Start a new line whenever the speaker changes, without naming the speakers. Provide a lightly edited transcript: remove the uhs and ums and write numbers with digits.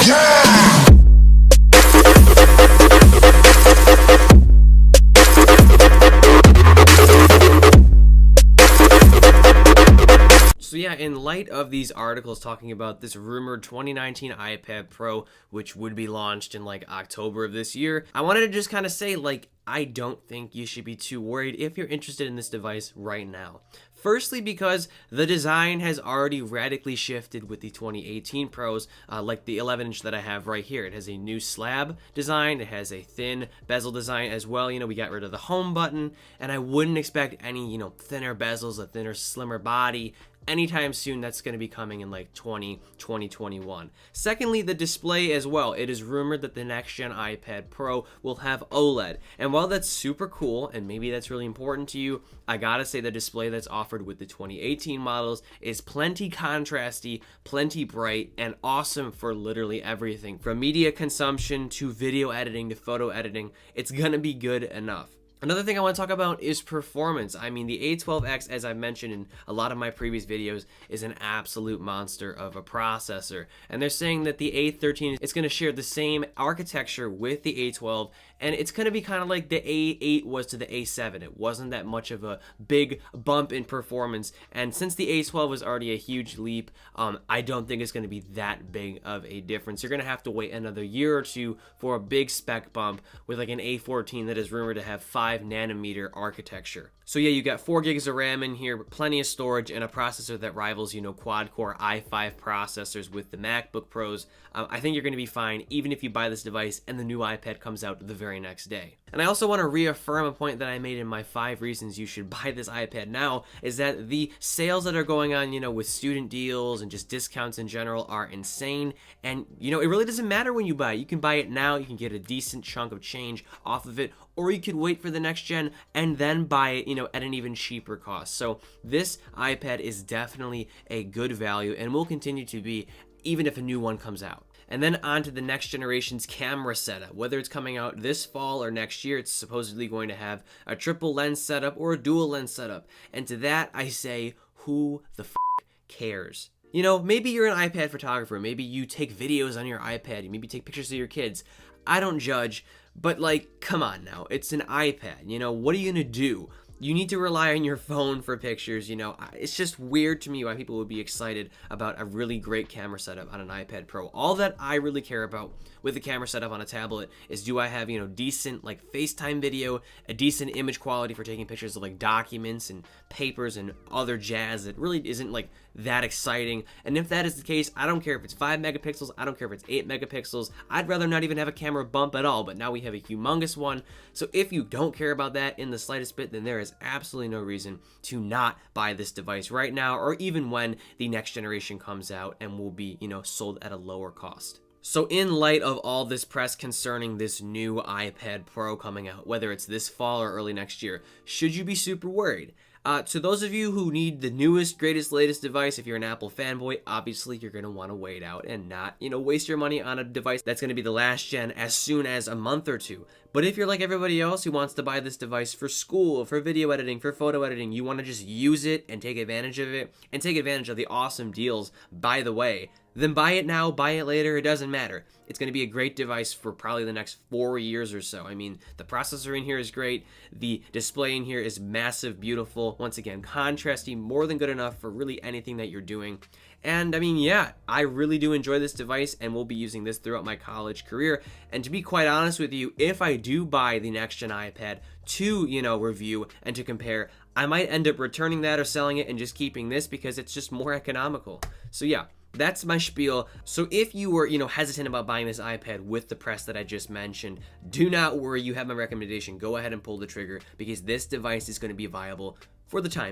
So yeah, in light of these articles talking about this rumored 2019 iPad Pro, which would be launched in like October of this year, I wanted to just kind of say, like, I don't think you should be too worried if you're interested in this device right now. Firstly, because the design has already radically shifted with the 2018 Pros, like the 11-inch that I have right here. It has a new slab design, it has a thin bezel design as well. You know, we got rid of the home button, and I wouldn't expect any, thinner bezels, a thinner, slimmer body anytime soon. That's going to be coming in like 2021. Secondly, the display as well. It is rumored that the next gen iPad Pro will have OLED. And while that's super cool, and maybe that's really important to you, I gotta say the display that's offered with the 2018 models is plenty contrasty, plenty bright, and awesome for literally everything. From media consumption to video editing to photo editing, it's gonna be good enough. Another thing I want to talk about is performance. I mean, the A12X, as I mentioned in a lot of my previous videos, is an absolute monster of a processor. And they're saying that the A13 is going to share the same architecture with the A12, and it's going to be kind of like the A8 was to the A7. It wasn't that much of a big bump in performance, and since the A12 was already a huge leap, I don't think it's going to be that big of a difference. You're going to have to wait another year or two for a big spec bump with like an A14 that is rumored to have 5nm architecture. So yeah, you got 4 gigs of RAM in here, plenty of storage, and a processor that rivals, quad-core i5 processors with the MacBook Pros. I think you're going to be fine even if you buy this device and the new iPad comes out the very next day. And I also want to reaffirm a point that I made in my 5 reasons you should buy this iPad now, is that the sales that are going on, with student deals and just discounts in general are insane. And, it really doesn't matter when you buy it. You can buy it now, you can get a decent chunk of change off of it, or you could wait for the next gen and then buy it, at an even cheaper cost. So this iPad is definitely a good value and will continue to be even if a new one comes out. And then on to the next generation's camera setup. Whether it's coming out this fall or next year, it's supposedly going to have a triple lens setup or a dual lens setup. And to that I say, who the f cares? Maybe you're an iPad photographer, maybe you take videos on your iPad, you maybe take pictures of your kids. I don't judge, but like, come on now, it's an iPad, what are you gonna do? You need to rely on your phone for pictures, It's just weird to me why people would be excited about a really great camera setup on an iPad Pro. All that I really care about with a camera setup on a tablet is, do I have, decent like FaceTime video, a decent image quality for taking pictures of like documents and papers and other jazz that really isn't like that exciting. And if that is the case, I don't care if it's 5 megapixels, I don't care if it's 8 megapixels. I'd rather not even have a camera bump at all, but now we have a humongous one. So if you don't care about that in the slightest bit, then there is absolutely no reason to not buy this device right now, or even when the next generation comes out and will be, sold at a lower cost. So in light of all this press concerning this new iPad Pro coming out, whether it's this fall or early next year, should you be super worried? To those of you who need the newest, greatest, latest device, if you're an Apple fanboy, obviously you're going to want to wait out and not, waste your money on a device that's going to be the last gen as soon as a month or two. But if you're like everybody else who wants to buy this device for school, for video editing, for photo editing, you want to just use it and take advantage of it, and take advantage of the awesome deals, by the way, then buy it now, buy it later, it doesn't matter. It's going to be a great device for probably the next 4 years or so. I mean, the processor in here is great. The display in here is massive, beautiful. Once again, contrasty, more than good enough for really anything that you're doing. And I mean, yeah, I really do enjoy this device and will be using this throughout my college career. And to be quite honest with you, if I do buy the next gen iPad to, review and to compare, I might end up returning that or selling it and just keeping this because it's just more economical. So yeah, that's my spiel. So if you were, hesitant about buying this iPad with the press that I just mentioned, do not worry, you have my recommendation. Go ahead and pull the trigger because this device is going to be viable for the time